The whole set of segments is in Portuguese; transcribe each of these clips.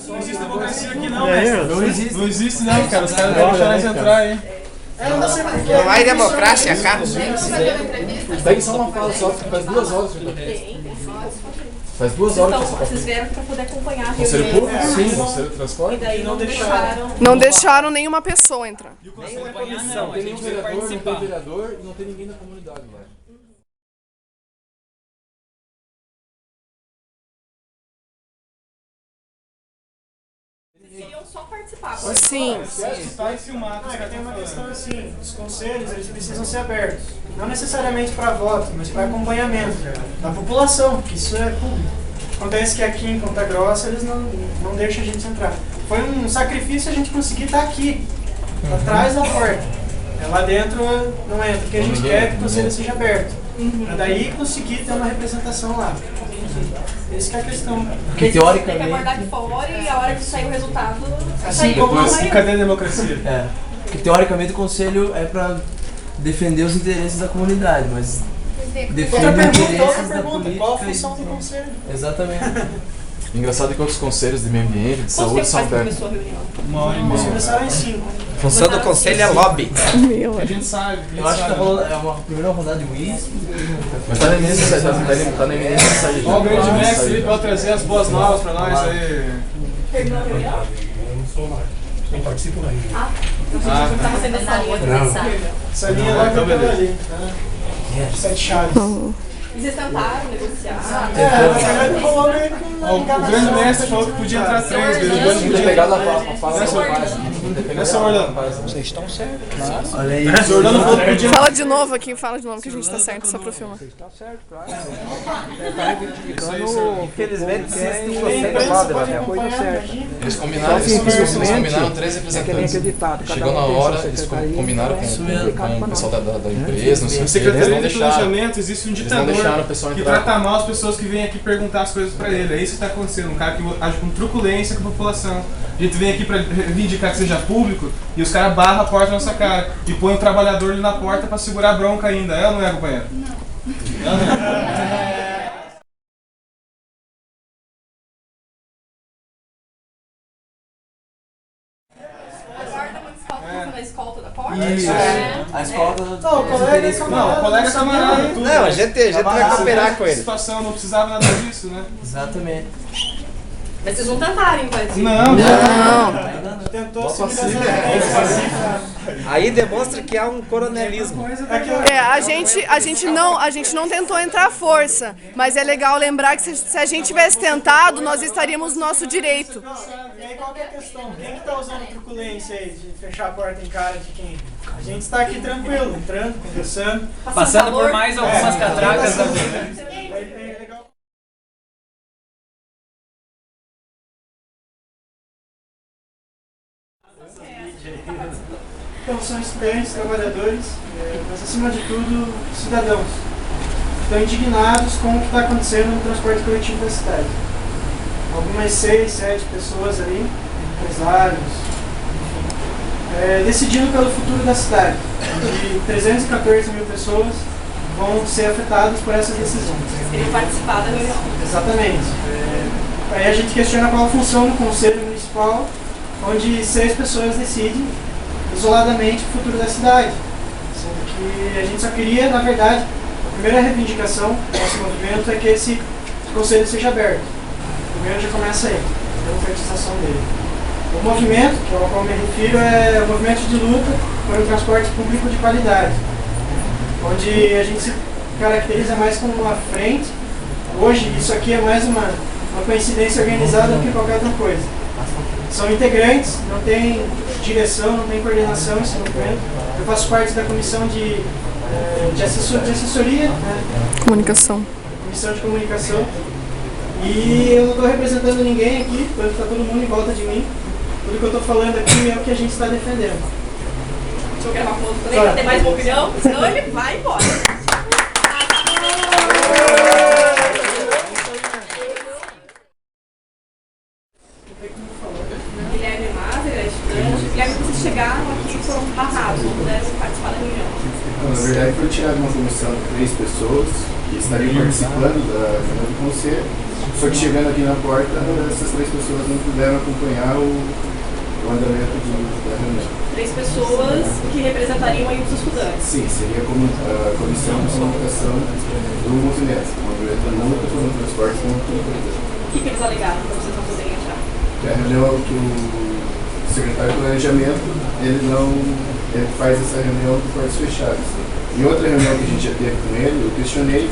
Não existe democracia aqui não, velho. Não existe não, cara. Os caras não deixam nós entrar aí. Não há democracia, cara. Pega só uma fala só, faz 2 horas. Faz 2 horas que você Vocês vieram para poder acompanhar a Conselho reunião. Público? Sim, Conselho de Transporte. E daí não deixaram. Não deixaram nenhuma pessoa entrar. Nenhuma comissão, não tem nenhum vereador, não tem vereador e não tem ninguém da comunidade lá. Vocês iriam só participar. Sim. Participar e filmar. Tem uma questão assim, os conselhos eles precisam ser abertos. Não necessariamente para voto, mas para acompanhamento da população, que isso é público. Acontece que aqui em Ponta Grossa eles não deixam a gente entrar. Foi um sacrifício a gente conseguir estar aqui, atrás da porta. Lá dentro não entra, porque a gente quer que o conselho seja aberto. Para daí conseguir ter uma representação lá. Essa que é a questão. Porque Tem que aguardar de fora e a hora que sair o resultado. Assim como Cadê a democracia? Porque teoricamente o conselho é para defender os interesses da comunidade, mas defende os interesses da política. Qual a função do conselho? Exatamente. Engraçado que outros conselhos de meio ambiente, de saúde são abertos. Começou a reunião? 1h30. Começaram em 5. A função do conselho é lobby. A gente sabe. Eu acho que tá rolando, é uma primeira rodada de uísque. Mas tá na iminência, tá na iminência de sair. Ó, o grande mestre ali pode trazer as boas novas pra nós aí. Terminou a reunião? Não participo da reunião. Não estava sendo aniversário. Essa linha lá que eu tava ali. 7 chaves. E vocês tentaram negociar? Na verdade rolou meio que uma O grande mestre falou que podia entrar 3 vezes. Não podia pegar a fala Nessa Orlando. Vocês estão certos. Olha aí. O Orlando falou que podia. Fala de novo aqui, fala de novo que a gente tá certo, só pro filmar. Vocês estão certos, claro. Tá reivindicando, infelizmente, quem consegue lado, é a coisa certa. Eles combinaram, eles combinaram 3 É que nem representantes. acreditado. Chegou na hora, eles combinaram com o pessoal da empresa, não sei o que, eles Secretaria não de deixaram. Planejamento, existe um Eles não ditador deixaram o pessoal que entrar. trata mal as pessoas que vêm aqui perguntar as coisas pra ele. É isso que tá acontecendo. Um cara que age com truculência com a população. A gente vem aqui pra reivindicar que seja público e os caras barram a porta na nossa cara e põem o trabalhador ali na porta pra segurar a bronca ainda. É ou não é, companheiro? Não. A guarda municipal tá na escolta da porta? Isso. É. A escola Não, o colega é Não, o colega é camarada. Tudo. Não, a gente vai cooperar com ele. Situação, não precisava nada disso, né? Exatamente. Mas vocês não tentaram invadir. Não. tentou se Aí demonstra que há um coronelismo. A gente não tentou entrar à força, mas é legal lembrar que se a gente tivesse tentado, nós estaríamos no nosso direito. E aí qual que é a questão? Quem que tá usando truculência aí de fechar a porta em cara de quem? A gente está aqui tranquilo, entrando, conversando. Passando por mais algumas catracas da vida. É legal. Então são estudantes, trabalhadores, mas acima de tudo cidadãos. Estão indignados com o que está acontecendo no transporte coletivo da cidade. Algumas 6, 7 pessoas ali, empresários, enfim, decidindo pelo futuro da cidade. De 314 mil pessoas vão ser afetadas por essas decisões. Vocês queriam participar da reunião. Exatamente. Aí a gente questiona qual a função do Conselho Municipal, onde 6 pessoas decidem isoladamente o futuro da cidade. Sendo que a gente só queria, na verdade, a primeira reivindicação do nosso movimento é que esse conselho seja aberto. Primeiro já começa aí, a democratização dele. O movimento, que é ao qual me refiro, é o movimento de luta por um transporte público de qualidade, onde a gente se caracteriza mais como uma frente. Hoje, isso aqui é mais uma coincidência organizada do que qualquer outra coisa. São integrantes, não tem direção, não tem coordenação esse movimento. Eu faço parte da comissão de assessoria, né? Comunicação. Comissão de comunicação. E eu não estou representando ninguém aqui, está todo mundo em volta de mim. Tudo que eu estou falando aqui é o que a gente está defendendo. Deixa eu gravar com outro também, pra ter mais uma opinião, senão ele vai embora. Guilherme Mazer, é estudante. Guilherme, vocês chegaram aqui e foram barrados, não puderam participar da reunião. Na verdade, foi tirada uma comissão de 3 pessoas que estariam participando da reunião do conselho, só que chegando aqui na porta, essas 3 pessoas não puderam acompanhar o andamento da reunião. 3 pessoas que representariam aí os estudantes. Sim, seria como a comissão de comunicação do movimento tanto como transporte como tudo. O que eles alegaram para vocês não poderem entrar? A reunião que o secretário de planejamento, ele faz essa reunião de portas fechadas. Em outra reunião que a gente já teve com ele, eu questionei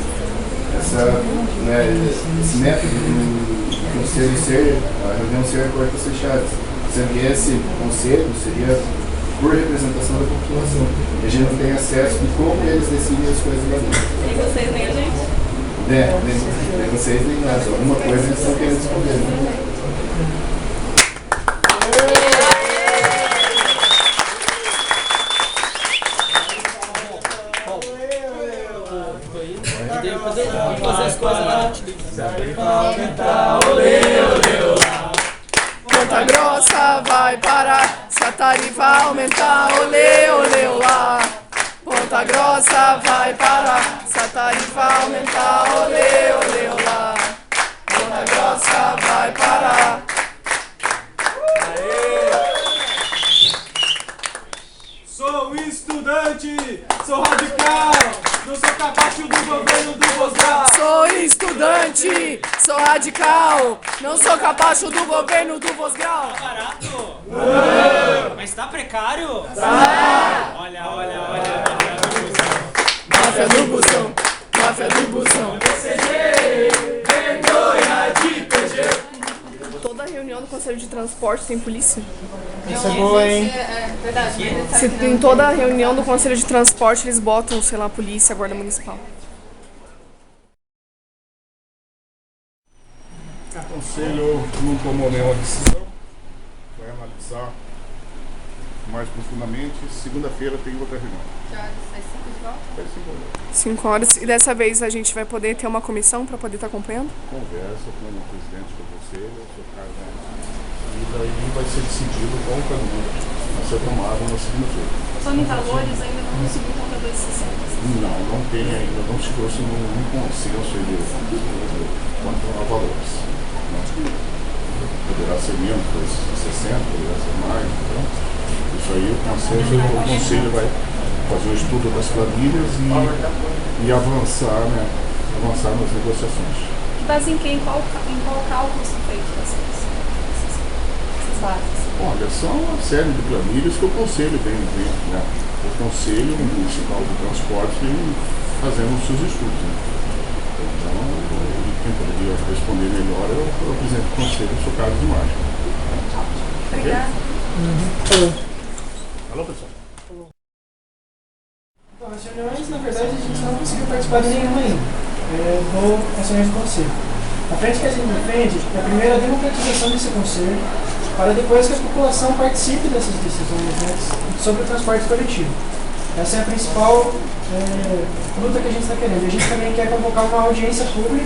esse método do conselho a reunião ser a portas fechadas, sendo que esse conselho seria por representação da população. E a gente não tem acesso de como eles decidem as coisas lá dentro. Nem vocês, nem a gente? Nem vocês, nem nada. Alguma coisa eles estão querendo esconder. Né? Fazer as coisas lá. Ponta Grossa vai parar, se a tarifa aumentar, olê, olê, olá. Ponta Grossa vai parar, se a tarifa aumentar, olê, olê, olá. Ponta Grossa vai parar. Sou estudante, sou radical, não sou capacho do governo do Vosgrau. Sou estudante, sou radical, não sou capacho do governo do Vosgrau. Tá barato? Mas tá precário? Tá! Olha. Máfia do busão, máfia do busão. PCG, vergonha de PG. Toda reunião do Conselho de Transporte tem polícia? Isso é boa, hein? É verdade. Se em toda reunião do Conselho de Transporte eles botam, sei lá, polícia, guarda municipal. O conselho não tomou nenhuma decisão, vai analisar mais profundamente. Segunda-feira tem outra reunião. Às 5 de volta? Vai 5 horas. 5 horas. E dessa vez a gente vai poder ter uma comissão para poder estar acompanhando? Conversa com o presidente do conselho, o seu Carlos, e daí vai ser decidido qual o caminho a ser tomado na segunda-feira. Só em valores ainda não conseguiu contra 2,60. Não tem ainda, não chegou-se num consenso quanto a valores. Poderá ser menos, 2,60, poderá ser mais. Então, isso aí o conselho vai fazer o estudo das planilhas e avançar nas negociações. Base em quem? Em qual cálculo são feitos essas bases? Olha, são uma série de planilhas que o conselho vem, né? O conselho municipal de transporte vem fazendo os seus estudos. Né? Então, quem poderia responder melhor é o presidente do conselho, o seu Carlos de Margem. Obrigada. Alô, pessoal. Então, as reuniões, na verdade, a gente não conseguiu participar de nenhuma ainda. As reuniões do conselho. A frente que a gente defende é a primeira a democratização desse conselho, para depois que a população participe dessas decisões, né, sobre o transporte coletivo. Essa é a principal luta que a gente está querendo. A gente também quer convocar uma audiência pública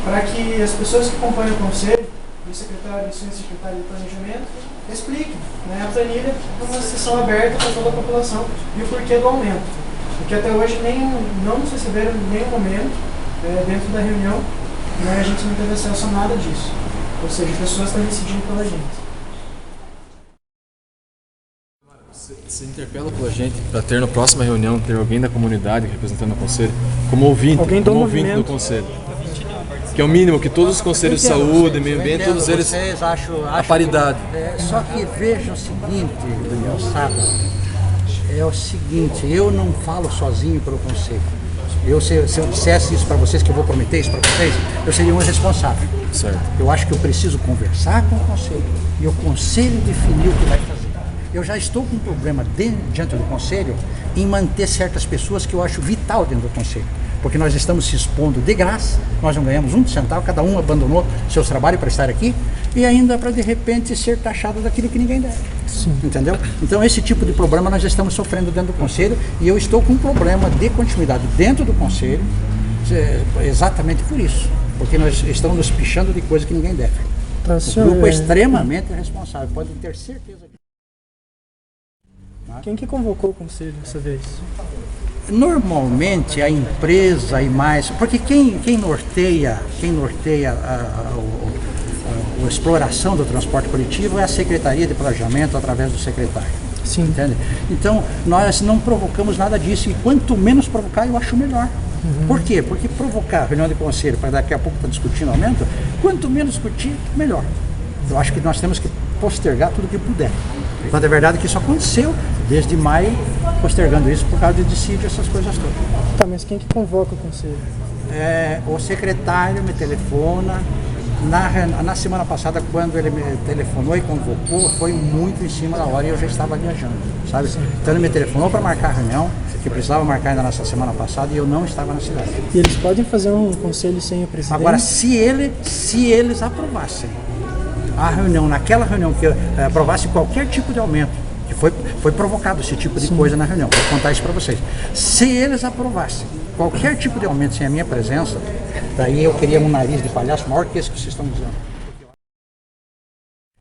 para que as pessoas que acompanham o conselho, o secretário e o secretário de planejamento, expliquem, né, a planilha numa sessão aberta para toda a população e o porquê do aumento. Porque até hoje não nos receberam em nenhum momento dentro da reunião, né, a gente não teve acesso a nada disso. Ou seja, pessoas estão decidindo pela gente. Você interpela pela gente para ter na próxima reunião ter alguém da comunidade representando o conselho como ouvinte, do conselho. Que é o mínimo que todos os conselhos de saúde, meio ambiente, todos eles a paridade. Só que veja o seguinte, Daniel Sada, é o seguinte, eu não falo sozinho pelo conselho. Se eu dissesse isso para vocês, que eu vou prometer isso para vocês, eu seria um irresponsável. Certo. Eu acho que eu preciso conversar com o conselho e o conselho definir o que vai fazer. Eu já estou com um problema diante do conselho em manter certas pessoas que eu acho vital dentro do conselho. Porque nós estamos se expondo de graça, nós não ganhamos um centavo, cada um abandonou seus trabalhos para estar aqui e ainda para de repente ser taxado daquilo que ninguém deve. Sim. Entendeu? Então esse tipo de problema nós já estamos sofrendo dentro do conselho e eu estou com um problema de continuidade dentro do conselho exatamente por isso. Porque nós estamos nos pichando de coisa que ninguém deve. Tá, o grupo é extremamente responsável, pode ter certeza. Quem que convocou o conselho dessa vez? normalmente a empresa e mais, porque quem norteia a exploração do transporte coletivo é a Secretaria de Planejamento através do secretário. Sim. Entende? Então, nós não provocamos nada disso e quanto menos provocar, eu acho melhor. Por quê? Porque provocar reunião de conselho para daqui a pouco estar discutindo aumento, quanto menos discutir, melhor. Eu acho que nós temos que postergar tudo que puder. Enquanto é verdade que isso aconteceu desde maio, postergando isso por causa de dissídio, essas coisas todas. Tá, mas quem que convoca o conselho? O secretário me telefona. Na semana passada, quando ele me telefonou e convocou, foi muito em cima da hora e eu já estava viajando, sabe? Então ele me telefonou para marcar a reunião, que precisava marcar ainda nessa semana passada, e eu não estava na cidade. E eles podem fazer um conselho sem o presidente? Agora, se eles aprovassem a reunião, naquela reunião que aprovasse qualquer tipo de aumento, que foi provocado esse tipo de coisa na reunião, vou contar isso para vocês. Se eles aprovassem qualquer tipo de aumento sem a minha presença, daí eu queria um nariz de palhaço maior que esse que vocês estão dizendo.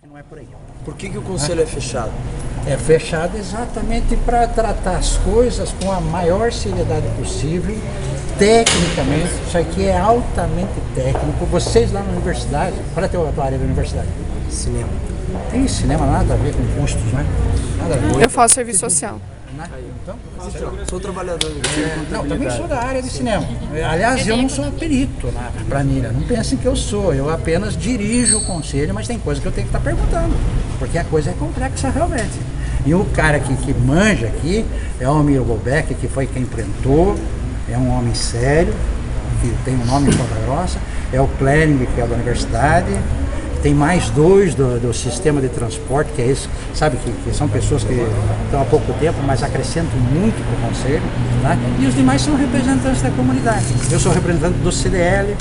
Não é por aí. Por que o conselho é fechado? É fechado exatamente para tratar as coisas com a maior seriedade possível, tecnicamente. Isso aqui é altamente técnico. Vocês lá na universidade, qual é a tua área da universidade? Cinema. Tem cinema nada a ver com custos, né? Nada a ver. Eu faço serviço social. Então, sou trabalhador. Não, também sou da área de cinema. Aliás, eu não sou perito na planilha. Não pensem que eu sou. Eu apenas dirijo o conselho, mas tem coisa que eu tenho que estar perguntando. Porque a coisa é complexa realmente. E o cara que manja aqui é o Miro Golbeck, que foi quem implantou. É um homem sério, que tem um nome em Ponta Grossa. É o Klein, que é da universidade. Tem mais dois do sistema de transporte, que é esse, sabe, que são pessoas que estão há pouco tempo, mas acrescentam muito para o conselho, né? E os demais são representantes da comunidade. Eu sou representante do CDL,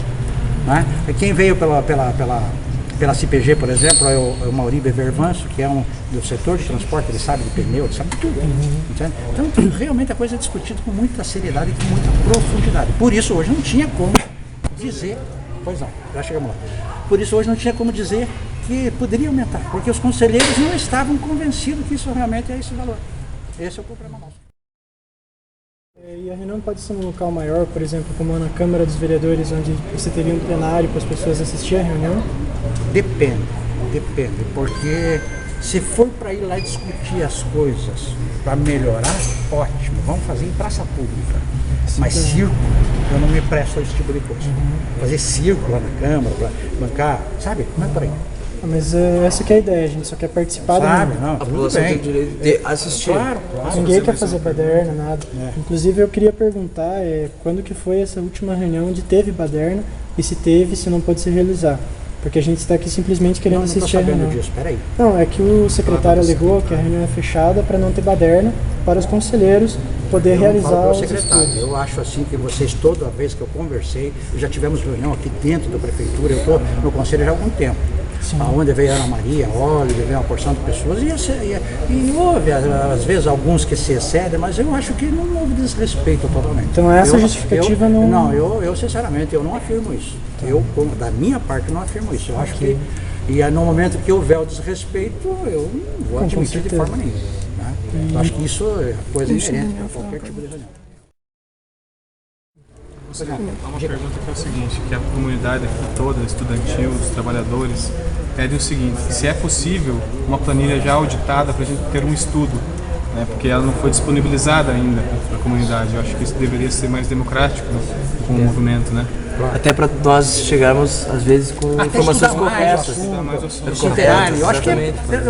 né? E quem veio pela CPG, por exemplo, é o Mauri Bevervanço, que é do setor de transporte, ele sabe de pneu, ele sabe tudo. Entende? Então, realmente a coisa é discutida com muita seriedade e com muita profundidade. Por isso, hoje não tinha como dizer, pois não, já chegamos lá. Por isso hoje não tinha como dizer que poderia aumentar, porque os conselheiros não estavam convencidos que isso realmente é esse valor. Esse é o problema nosso. E a reunião pode ser num local maior, por exemplo, como na Câmara dos Vereadores, onde você teria um plenário para as pessoas assistirem a reunião? Depende, porque se for para ir lá discutir as coisas para melhorar, ótimo, vamos fazer em praça pública. Mas circo, eu não me presto a esse tipo de coisa. Fazer circo lá na Câmara, para bancar, sabe? Não é por aí. Mas essa que é a ideia, a gente só quer participar da reunião. Não, a população tem o direito de assistir. Claro. Ninguém quer fazer baderna, nada. Inclusive eu queria perguntar quando que foi essa última reunião onde teve baderna e se teve, se não pode se realizar. Porque a gente está aqui simplesmente querendo assistir a reunião. Disso, peraí. Não, é que o secretário alegou que a reunião é fechada para não ter baderna, para os conselheiros poder realizar os estudos. Eu acho assim que vocês, toda vez que eu conversei, já tivemos reunião aqui dentro da prefeitura, eu estou no conselho já há algum tempo. Onde veio a Ana Maria, Oliver, veio uma porção de pessoas, e houve às vezes alguns que se excedem, mas eu acho que não houve desrespeito totalmente. Então essa justificativa não... Não, eu sinceramente, eu não afirmo isso. Eu, da minha parte, não afirmo isso. Eu acho que, e no momento que houver o desrespeito, eu não vou admitir de forma nenhuma. Né? Eu acho que isso é coisa inerente a qualquer tipo de reunião. Há uma pergunta que é o seguinte, que a comunidade aqui toda, estudantil, os trabalhadores, pede o seguinte: se é possível uma planilha já auditada para a gente ter um estudo, né, porque ela não foi disponibilizada ainda para a comunidade. Eu acho que isso deveria ser mais democrático, né, com o movimento, né? Até para nós chegarmos, às vezes, com informações corretas. Eu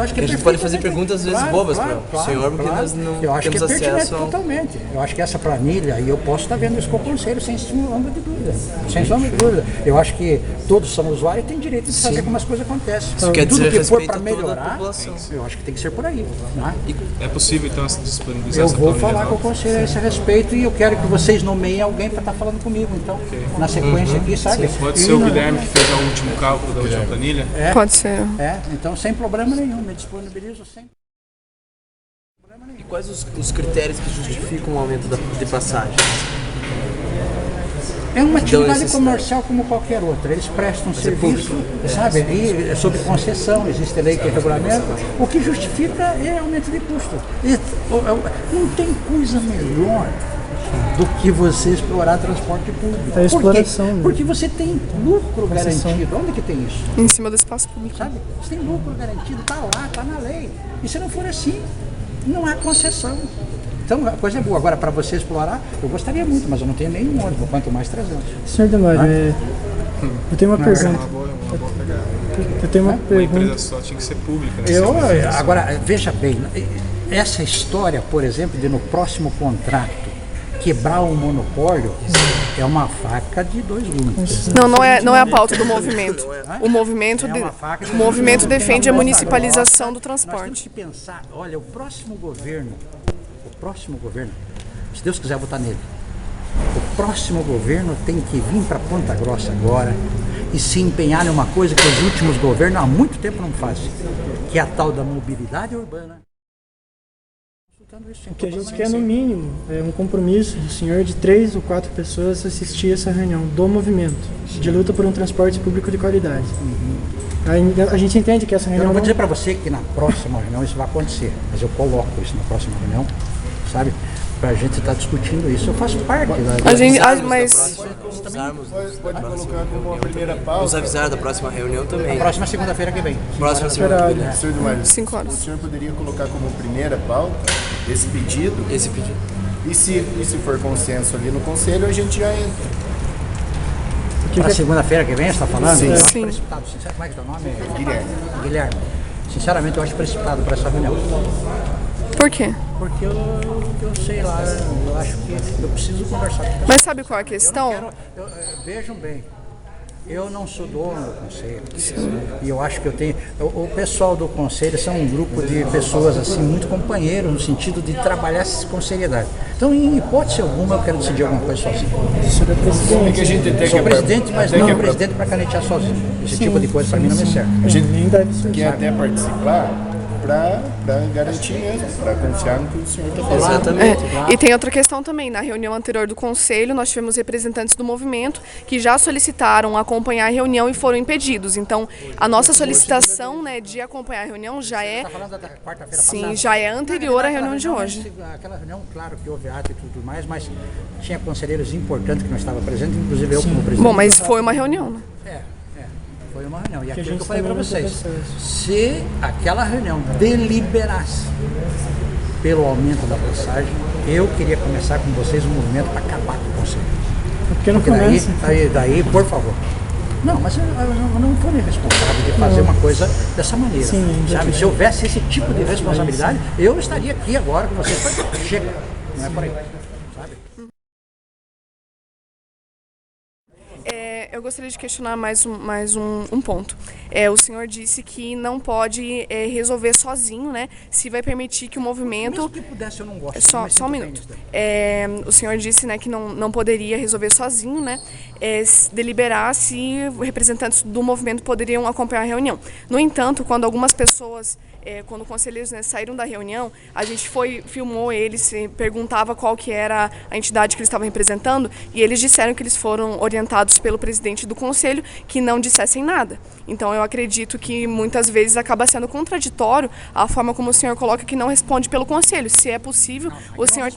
acho que a gente pode fazer perguntas, às vezes, bobas para o senhor, porque nós não temos acesso ao... Totalmente. Eu acho que essa planilha, e eu posso estar vendo isso com o conselho, sem sombra de dúvida. Sem sombra de dúvida. Eu acho que todos são usuários e têm direito de saber como as coisas acontecem. Isso quer dizer tudo que for respeito para a toda a melhorar, população. eu acho que tem que ser por aí. Né? É possível, então, essa disponibilização? Eu vou falar com o conselho a esse respeito e eu quero que vocês nomeiem alguém para estar falando comigo. Então, na sequência aqui, sabe? Pode ser o Guilherme que fez o último cálculo da última planilha? Pode ser. Então sem problema nenhum, me disponibilizo sem problema nenhum. E quais os critérios que justificam o aumento de passagem? É uma atividade comercial como qualquer outra, eles prestam serviço, sabe? E sob concessão, existe lei que regulamenta. O que justifica é aumento de custo. Não tem coisa melhor do que você explorar transporte público. É exploração, Por quê? Porque você tem lucro garantido. Onde que tem isso? Em cima do espaço público. Sabe? Você tem lucro garantido, está lá, está na lei. E se não for assim, não há concessão. Então, a coisa é boa. Agora, para você explorar, eu gostaria muito, mas eu não tenho nenhum ônibus, quanto mais 300. Senhor Demário, eu tenho uma pergunta. Eu tenho uma pergunta. empresa só tinha que ser pública, né? Agora, veja bem, essa história, por exemplo, de no próximo contrato quebrar um monopólio é uma faca de dois gumes. Não é a pauta do movimento. O movimento defende a municipalização do transporte. Nós temos que pensar, olha, o próximo governo, se Deus quiser votar nele, o próximo governo tem que vir para Ponta Grossa agora e se empenhar numa coisa que os últimos governos há muito tempo não fazem, que é a tal da mobilidade urbana. O que a gente quer, no mínimo, é um compromisso do senhor de 3 ou 4 pessoas assistir essa reunião do movimento de luta por um transporte público de qualidade. A gente entende que essa reunião... Eu não vou dizer para você que na próxima reunião isso vai acontecer, mas eu coloco isso na próxima reunião, sabe? Pra gente estar discutindo isso. Eu faço parte da... A gente, mas... Pode colocar como a primeira pauta. Vamos avisar da próxima reunião também. A próxima segunda-feira que vem. Próxima segunda-feira. Senhor Demário, 5 horas. O senhor poderia colocar como primeira pauta esse pedido? E se for consenso ali no conselho, a gente já entra. Para segunda-feira que vem, você está falando? Sim. Eu acho precipitado. Como é que é o nome? Guilherme. Sinceramente, eu acho precipitado para essa reunião. Por quê? Porque eu sei lá, eu acho que eu preciso conversar com você. Mas sabe qual é a questão? Vejam bem, eu não sou dono do conselho. E eu acho que eu tenho... O pessoal do conselho são um grupo de pessoas assim, muito companheiros, no sentido de trabalhar com seriedade. Então, em hipótese alguma, eu quero decidir alguma coisa sozinho. Sou presidente, mas não presidente para canetear sozinho. Esse tipo de coisa para mim não me serve. A gente quer até participar para garantir mesmo, para confiar no que o senhor está falando. Exatamente. E tem outra questão também. Na reunião anterior do Conselho, nós tivemos representantes do movimento que já solicitaram acompanhar a reunião e foram impedidos. Então, a nossa solicitação, né, de acompanhar a reunião já é... Você está falando da quarta-feira Sim, passada? já é anterior à reunião de hoje. Aquela reunião, claro que houve ato e tudo mais, mas tinha conselheiros importantes que não estavam presentes, inclusive eu como presidente. Bom, mas foi uma reunião, né? Foi uma reunião. E aquilo que eu falei para vocês, se aquela reunião deliberasse pelo aumento da passagem, eu queria começar com vocês um movimento para acabar com o conselho. Porque não começa. Daí, por favor. Não, mas eu não estou responsável de fazer uma coisa dessa maneira. Sim, sabe? Se houvesse esse tipo de responsabilidade, eu estaria aqui agora com vocês. Chega, não é por aí. Eu gostaria de questionar mais um ponto. O senhor disse que não pode resolver sozinho, né? Se vai permitir que o movimento... Mesmo que pudesse, eu não gosto. Só um minuto. O senhor disse, né, que não poderia resolver sozinho, né? Deliberar se representantes do movimento poderiam acompanhar a reunião. No entanto, quando algumas pessoas... quando conselheiros, né, saíram da reunião, a gente filmou eles, perguntava qual que era a entidade que eles estavam representando, e eles disseram que eles foram orientados pelo presidente do conselho que não dissessem nada. Então eu acredito que muitas vezes acaba sendo contraditório a forma como o senhor coloca que não responde pelo conselho. Se é possível, o senhor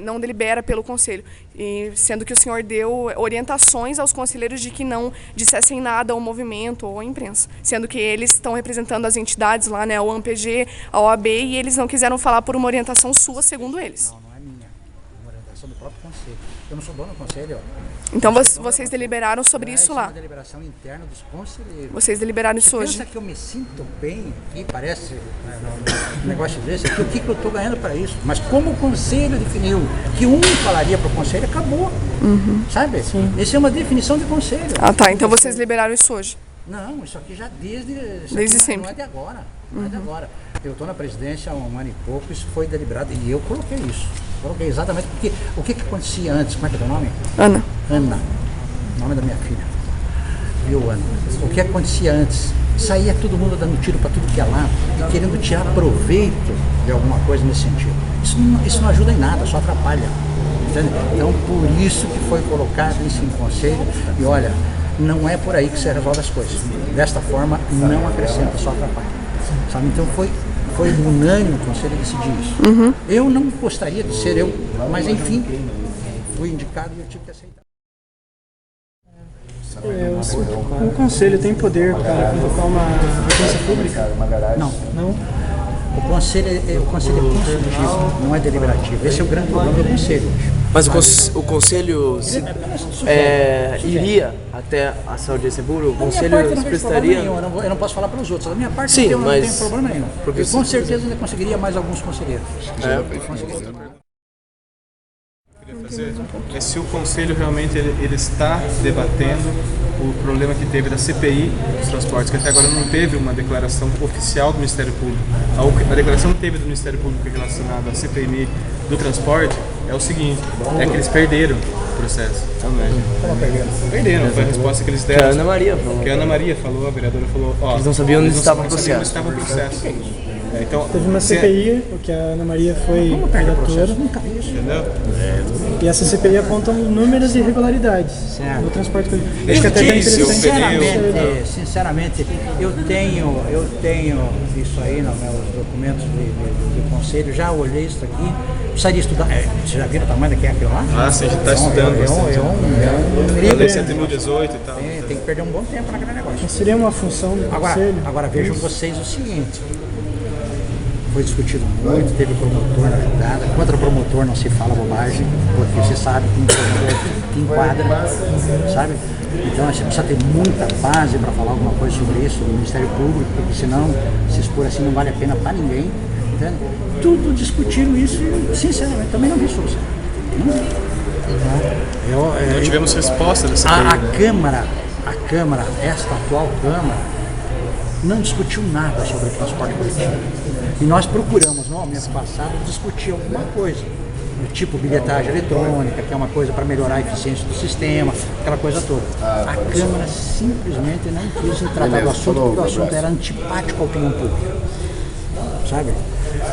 não delibera pelo conselho, e sendo que o senhor deu orientações aos conselheiros de que não dissessem nada ao movimento ou à imprensa, sendo que eles estão representando as entidades lá, né, o AMPG, a OAB, e eles não quiseram falar por uma orientação sua, segundo eles. Não é minha, é uma orientação do próprio conselho. Eu não sou dono do conselho, ó. Então vocês deliberaram sobre isso lá? É uma deliberação interna dos conselheiros. Vocês deliberaram isso hoje? Pensa que eu me sinto bem aqui, parece um negócio desse, o que eu estou ganhando para isso? Mas como o conselho definiu que um falaria para o conselho, acabou. Sabe? Sim. Isso é uma definição de conselho. Ah, tá. Então vocês liberaram isso hoje? Não, isso aqui já desde sempre. Não é de agora. Não é de agora. Eu estou na presidência há um ano e pouco, isso foi deliberado e eu coloquei isso. Coloquei exatamente porque o que acontecia antes? Como é que é o teu nome? Ana. Ana, nome da minha filha. Viu, Ana? O que acontecia antes? Saía todo mundo dando tiro para tudo que é lado e querendo tirar proveito de alguma coisa nesse sentido. Isso não ajuda em nada, só atrapalha. Entende? Então, por isso que foi colocado isso em conselho. E olha, não é por aí que você resolve as coisas. Desta forma, não acrescenta, só atrapalha. Sabe? Então foi Foi unânime o conselho decidir isso. Eu não gostaria de ser eu, mas enfim, fui indicado e eu tive que aceitar. O conselho tem poder para convocar uma audiência pública? Não. Não? O conselho é consultivo, não é deliberativo. Esse é o grande problema do conselho. Mas o conselho iria até essa audiência pública? O conselho se prestaria... Eu não posso falar pelos outros. Da minha parte, sim, não mas... tem problema nenhum. Eu com certeza ainda conseguiria mais alguns conselheiros. É se o Conselho realmente ele está debatendo o problema que teve da CPI dos transportes, que até agora não teve uma declaração oficial do Ministério Público. A declaração que teve do Ministério Público relacionada à CPI do transporte é o seguinte, é que eles perderam o processo. Perderam, foi a resposta que eles deram. Que a Ana Maria falou. Que a Ana Maria falou, a vereadora falou, ó, eles não sabiam onde estava o processo. Então, teve uma CPI, porque a Ana Maria foi relatora. Entendeu? E essa CPI aponta inúmeras irregularidades no transporte coletivo. Acho que até é interessante. Sinceramente, eu tenho isso aí nos meus documentos de conselho, já olhei isso aqui, precisaria estudar. Você já viram o tamanho que é aquilo lá? Ah, sim, a gente está estudando bastante. A lei 7.018 e tal. Tem que perder um bom tempo naquele negócio. Mas seria uma função do conselho? Agora vejam vocês o seguinte. Foi discutido muito, teve promotor na jogada. Contra o promotor não se fala bobagem, porque você sabe que um promotor que enquadra, sabe? Então você precisa ter muita base para falar alguma coisa sobre isso no Ministério Público, porque senão se expor assim não vale a pena para ninguém. Entende? Tudo discutiram isso e, sinceramente, também não vi solução. Não tivemos resposta dessa a Câmara, esta atual Câmara, não discutiu nada sobre o transporte coletivo. E nós procuramos, no mês passado, discutir alguma coisa, tipo bilhetagem eletrônica, que é uma coisa para melhorar a eficiência do sistema, aquela coisa toda. A Câmara simplesmente não quis tratar do assunto, porque o assunto era antipático à opinião pública, sabe?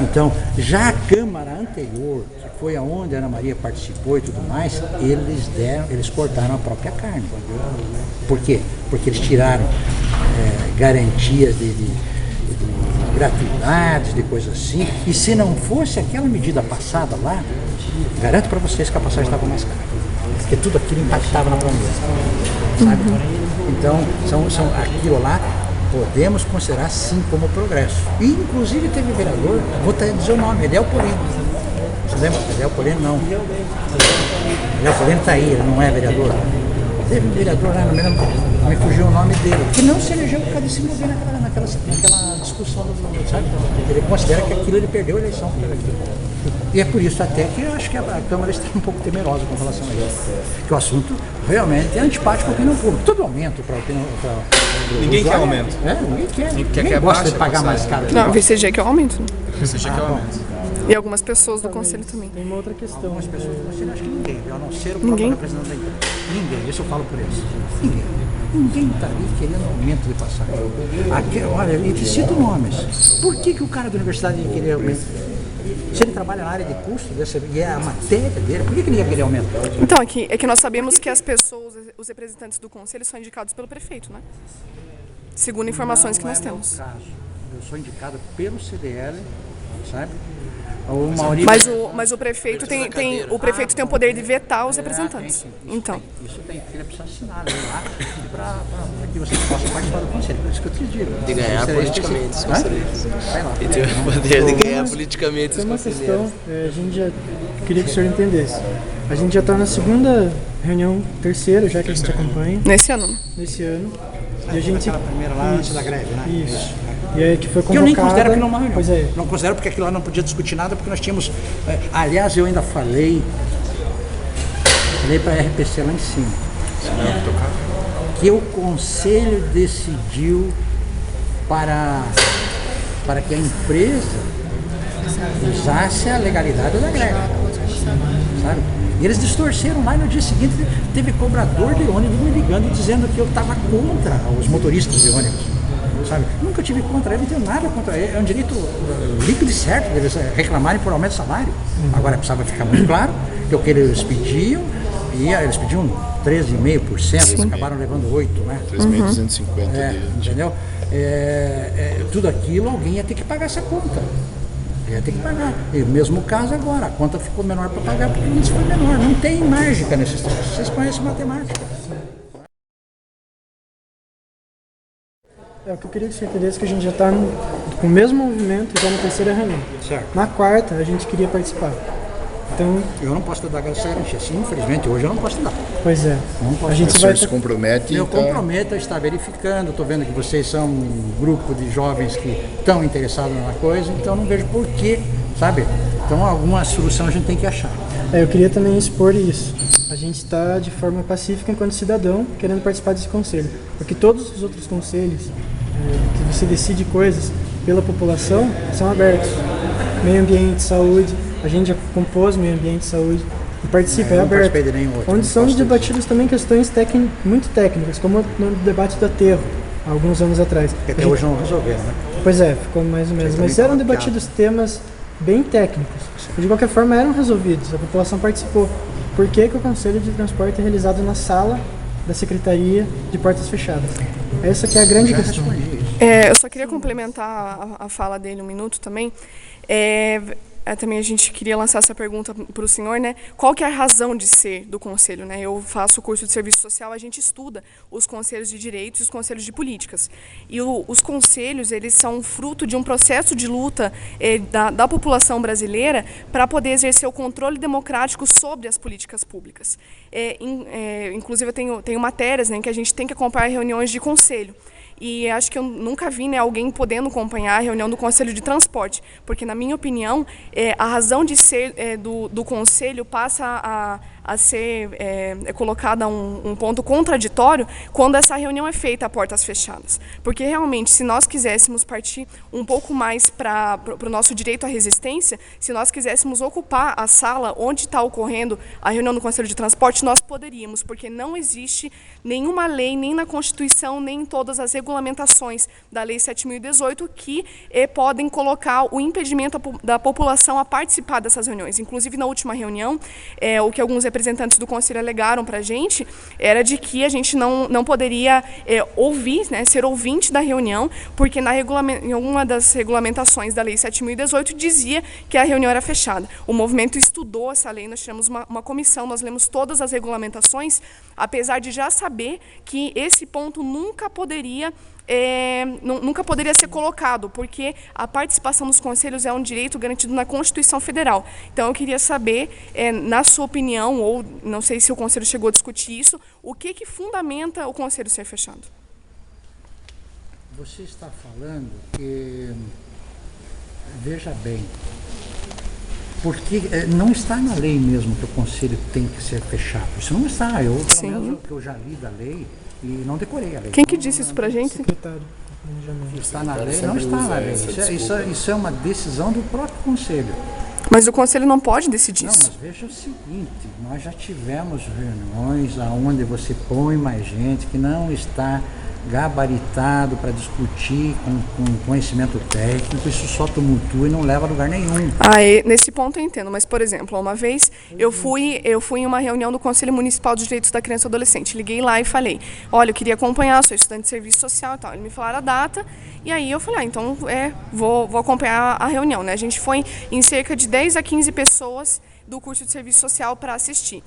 Então, já a Câmara anterior, que foi aonde a Ana Maria participou e tudo mais, eles cortaram a própria carne. Por quê? Porque eles tiraram garantias de gratuidades, de coisas assim, e se não fosse aquela medida passada lá, garanto para vocês que a passagem estava mais cara, porque tudo aquilo impactava na economia, sabe? Então, são aquilo lá, podemos considerar sim como progresso. E inclusive teve vereador, vou até dizer o nome, Eliel Polino. Você lembra? Eliel Polino não. Eliel Polino está aí, ele não é vereador. Teve um vereador lá, não me fugiu o nome dele, que não se elegeu por causa de se mover naquela discussão, sabe? Ele considera que aquilo ele perdeu a eleição por aquilo. E é por isso até que eu acho que a Câmara está um pouco temerosa com relação a isso. Que o assunto realmente é antipático à opinião pública. Todo aumento para a opinião pública. Ninguém quer aumento. Ninguém quer. Ninguém gosta de pagar mais caro. Não, o VCG quer aumento. VCG quer aumento. E algumas pessoas do conselho também. Tem uma outra questão. Algumas pessoas do conselho, acho que ninguém, a não ser o próprio representante da empresa. Ninguém, isso eu falo por eles. Ninguém está ali querendo aumento de passagem. Olha, eu te cito nomes. Por que o cara da universidade ia querer aumento? Se ele trabalha na área de custo, e é a matéria dele, por que ele ia querer aumento? Então, é que nós sabemos que as pessoas, os representantes do conselho, são indicados pelo prefeito, né? Segundo informações que nós temos. Eu sou indicado pelo CDL, sabe? Mas o prefeito tem o poder de vetar os representantes. Então. Isso tem, ele precisa assinar lá para que você possa participar do conselho. Por isso que eu te digo. De ganhar politicamente os conselheiros. E ter o poder de ganhar politicamente os conselheiros. Tem uma questão, a gente já queria que o senhor entendesse. A gente já está na segunda reunião, terceira já que a gente acompanha. Nesse ano. E a gente a primeira lá antes da greve, né? Isso. E aí que foi convocada. Que eu nem considero aquilo uma reunião. Pois é. Não considero porque aquilo lá não podia discutir nada, porque nós tínhamos. Aliás, eu ainda falei para a RPC lá em cima. Que o conselho decidiu para que a empresa usasse a legalidade da greve. Sabe? E eles distorceram lá e no dia seguinte teve cobrador de ônibus me ligando e dizendo que eu estava contra os motoristas de ônibus. Sabe? Nunca tive contra ele, não tenho nada contra ele. É um direito líquido e certo deles reclamarem por aumento de salário. Agora precisava ficar muito claro que o que eles pediam, eles pediam 13,5%, eles acabaram levando 8%, né? 3.250 entendeu? tudo aquilo, alguém ia ter que pagar essa conta. Ia ter que pagar. E o mesmo caso agora, a conta ficou menor para pagar porque o índice foi menor. Não tem mágica nesses troços. Vocês conhecem matemática. O que eu queria que você entendesse é que a gente já está com o mesmo movimento já na terceira reunião. Certo. Na quarta, a gente queria participar. Então, eu não posso dar essa garantia. Sim, infelizmente, hoje eu não posso dar. Pois é. Não posso. A gente vai se compromete. Eu comprometo a estar verificando. Estou vendo que vocês são um grupo de jovens que estão interessados na coisa, então não vejo porquê, sabe? Então alguma solução a gente tem que achar. Eu queria também expor isso. A gente está de forma pacífica enquanto cidadão querendo participar desse conselho. Porque todos os outros conselhos que você decide coisas pela população são abertos. Meio ambiente, saúde. A gente já compôs meio ambiente e saúde e participa, é aberto. Onde são debatidas também questões muito técnicas, como no debate do aterro, há alguns anos atrás. Que até hoje não resolveram, né? Pois é, ficou mais ou menos. Mas eram debatidos temas bem técnicos. E de qualquer forma eram resolvidos, a população participou. Por que o Conselho de Transporte é realizado na sala da Secretaria de Portas Fechadas? Essa que é a grande questão. Eu só queria complementar a fala dele um minuto também. Também a gente queria lançar essa pergunta para o senhor, né? Qual que é a razão de ser do conselho, né? Eu faço o curso de serviço social, a gente estuda os conselhos de direitos e os conselhos de políticas. E os conselhos, eles são fruto de um processo de luta da população brasileira para poder exercer o controle democrático sobre as políticas públicas. Inclusive, eu tenho matérias, né, que a gente tem que acompanhar reuniões de conselho. E acho que eu nunca vi, né, alguém podendo acompanhar a reunião do Conselho de Transporte, porque, na minha opinião, a razão de ser do Conselho passa a ser colocada um ponto contraditório quando essa reunião é feita a portas fechadas. Porque, realmente, se nós quiséssemos partir um pouco mais para o nosso direito à resistência, se nós quiséssemos ocupar a sala onde está ocorrendo a reunião do Conselho de Transporte, nós poderíamos, porque não existe nenhuma lei, nem na Constituição, nem em todas as regulamentações da Lei 7.018 que podem colocar o impedimento da população a participar dessas reuniões. Inclusive, na última reunião, o que alguns representantes do Conselho alegaram para a gente era de que a gente não poderia ouvir, né, ser ouvinte da reunião, porque em uma das regulamentações da Lei 7.018 dizia que a reunião era fechada. O movimento estudou essa lei, nós tivemos uma comissão, nós lemos todas as regulamentações, apesar de já saber que esse ponto nunca poderia ser colocado, porque a participação nos conselhos é um direito garantido na Constituição Federal. Então, eu queria saber, na sua opinião, ou não sei se o Conselho chegou a discutir isso, o que fundamenta o Conselho ser fechado? Você está falando que, veja bem, porque não está na lei mesmo que o Conselho tem que ser fechado. Isso não está. Pelo menos o que eu já li da lei, e não decorei a lei. Quem que disse isso pra gente? Secretário. Está na lei? Não está na lei. Isso é uma decisão do próprio Conselho. Mas o Conselho não pode decidir isso. Não, mas veja o seguinte, nós já tivemos reuniões onde você põe mais gente que não está gabaritado para discutir com conhecimento técnico, isso só tumultua e não leva a lugar nenhum. Nesse ponto eu entendo, mas, por exemplo, uma vez eu fui em uma reunião do Conselho Municipal de Direitos da Criança e do Adolescente, liguei lá e falei, olha, eu queria acompanhar, sou estudante de serviço social e tal. Eles me falaram a data, e aí eu falei, então vou acompanhar a reunião, né? A gente foi em cerca de 10 a 15 pessoas do curso de serviço social para assistir.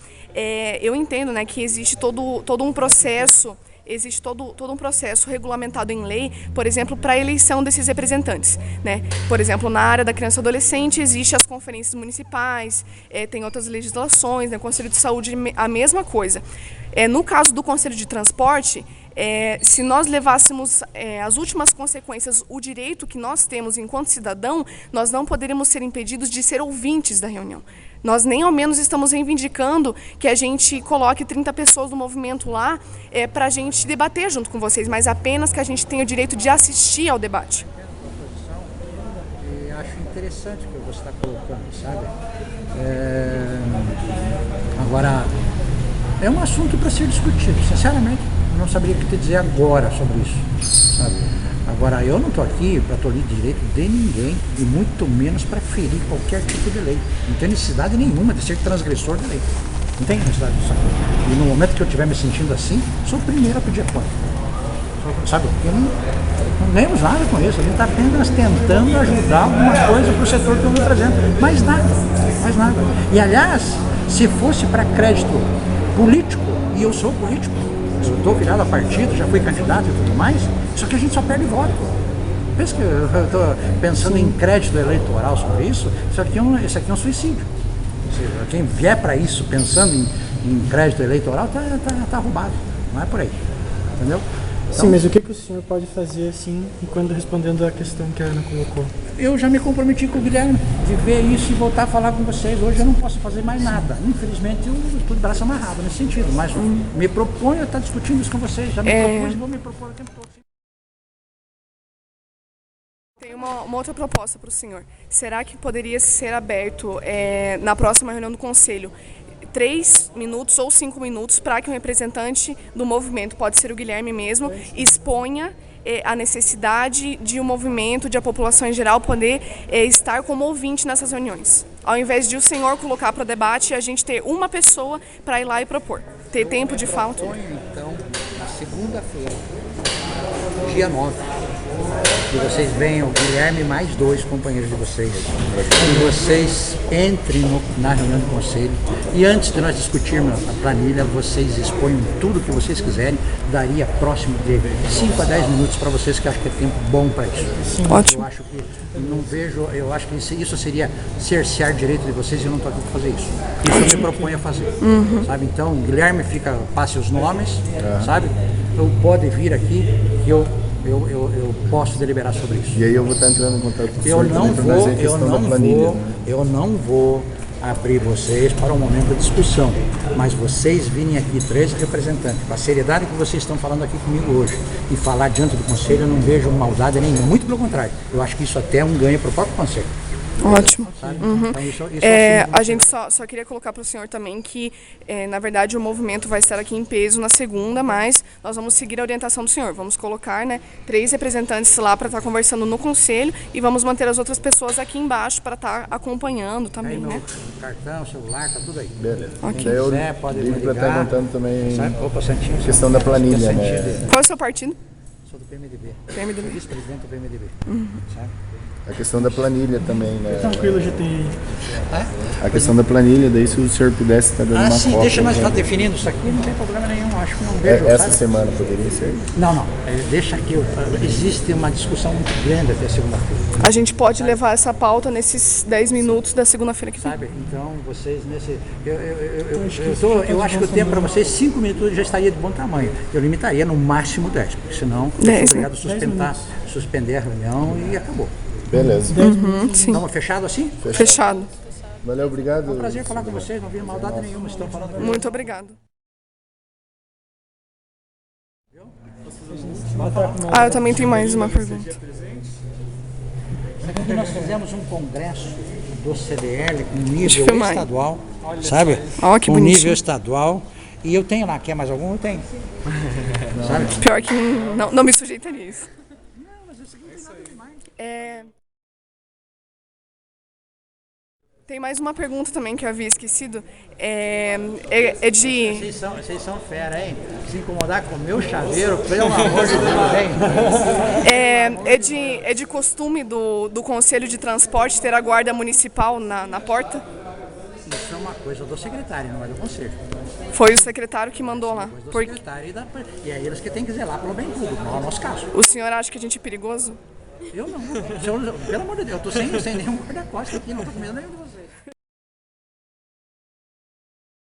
Eu entendo, né, que existe todo um processo. Existe todo um processo regulamentado em lei, por exemplo, para a eleição desses representantes, né? Por exemplo, na área da criança e adolescente, existem as conferências municipais, tem outras legislações, né? O Conselho de Saúde, a mesma coisa. No caso do Conselho de Transporte, se nós levássemos as últimas consequências, o direito que nós temos enquanto cidadão, nós não poderíamos ser impedidos de ser ouvintes da reunião. Nós nem ao menos estamos reivindicando que a gente coloque 30 pessoas do movimento lá para a gente debater junto com vocês, mas apenas que a gente tenha o direito de assistir ao debate. E acho interessante o que você está colocando, sabe? Agora, é um assunto para ser discutido, sinceramente. Eu não saberia o que te dizer agora sobre isso, sabe? Agora, eu não estou aqui para tolir direito de ninguém, e muito menos para ferir qualquer tipo de lei. Não tem necessidade nenhuma de ser transgressor de lei. Não tem necessidade disso. E no momento que eu estiver me sentindo assim, sou o primeiro a pedir apoio. Sabe? Porque não ganhamos nada com isso. A gente está apenas tentando ajudar alguma coisa para o setor que eu estou trazendo. Mais nada, mais nada. E aliás, se fosse para crédito político, e eu sou político, eu estou virado a partido, já fui candidato e tudo mais, só que a gente só perde voto. Pensa que eu estou pensando em crédito eleitoral sobre isso, isso aqui é um suicídio. Quem vier para isso pensando em crédito eleitoral tá roubado, não é por aí, entendeu? Então, sim, mas o que o senhor pode fazer assim, quando respondendo a questão que a Ana colocou? Eu já me comprometi com o Guilherme de ver isso e voltar a falar com vocês. Hoje eu não posso fazer mais nada. Infelizmente eu estou de braço amarrado nesse sentido, mas me proponho a estar discutindo isso com vocês. Já me propus e vou me propor o tempo todo. Tem uma outra proposta para o senhor. Será que poderia ser aberto na próxima reunião do Conselho 3 minutos ou 5 minutos para que um representante do movimento, pode ser o Guilherme mesmo, exponha a necessidade de um movimento, de a população em geral poder estar como ouvinte nessas reuniões? Ao invés de o senhor colocar para debate, a gente ter uma pessoa para ir lá e propor. Ter tempo de fala. Então, na segunda-feira, dia 9, que vocês venham, o Guilherme mais 2 companheiros de vocês, que vocês entrem na reunião do conselho e antes de nós discutirmos a planilha, vocês exponham tudo o que vocês quiserem, daria próximo de 5 a 10 minutos para vocês, que eu acho que é tempo bom para isso. Sim. Ótimo. Eu acho que não vejo, eu acho que isso seria cercear direito de vocês e eu não estou aqui para fazer isso. Isso eu me proponho a fazer, sabe? Então, Guilherme passe os nomes, sabe? Então pode vir aqui que eu posso deliberar sobre isso. E aí eu vou estar entrando em contato com o senhor eu não vou abrir vocês para um momento de discussão, mas vocês virem aqui 13 representantes, com a seriedade que vocês estão falando aqui comigo hoje, e falar diante do conselho, eu não vejo maldade nenhuma, muito pelo contrário, eu acho que isso até é um ganho para o próprio conselho. Ótimo. Então, isso a gente só queria colocar para o senhor também que, na verdade, o movimento vai estar aqui em peso na segunda, mas nós vamos seguir a orientação do senhor. Vamos colocar 3 representantes lá para estar conversando no conselho e vamos manter as outras pessoas aqui embaixo para estar acompanhando também, aí, né? Cartão, celular, tá tudo aí. Beleza. Okay. Daí eu ligo para estar contando também a questão da planilha, né? Qual é o seu partido? Sou do PMDB. PMDB. Vice-presidente do PMDB. Sabe? A questão da planilha também, né? Tranquilo, já tem. A questão da planilha, daí se o senhor pudesse estar dando uma sim, cópia, deixa nós estar definindo isso aqui, não tem problema nenhum, acho que não vejo. Essa semana poderia ser? Não, deixa aqui, existe uma discussão muito grande até segunda-feira. A gente pode levar essa pauta nesses 10 minutos da segunda-feira que vem. Sabe, então vocês nesse... Eu acho que o tempo para vocês, 5 minutos já estaria de bom tamanho. Eu limitaria no máximo 10, porque senão eu sou obrigado a suspender a reunião e acabou. Beleza. Sim. Estamos fechado assim? Fechado. Valeu, obrigado. É um prazer falar com vocês, não vi maldade nenhuma, estão falando comigo. Muito obrigado. Eu também tenho mais uma pergunta. Aqui nós fizemos um congresso do CDL com nível estadual, sabe? Que com bonitinho. Nível estadual. E eu tenho lá, quer mais algum? Eu tenho. Sabe? Pior que não me sujeitaria a isso. Não, mas isso aqui não tem nada demais. Tem mais uma pergunta também que eu havia esquecido. Vocês são fera, hein? Se incomodar com o meu chaveiro, pelo amor de Deus, hein? É de costume do Conselho de Transporte ter a guarda municipal na porta? Isso é uma coisa do secretário, não é do conselho. Foi o secretário que mandou lá. E é eles que têm que zelar pelo bem público, não é o nosso caso. O senhor acha que a gente é perigoso? Eu não. Pelo amor de Deus, eu estou sem nenhum guarda-costas aqui, não estou com medo nenhum de vocês.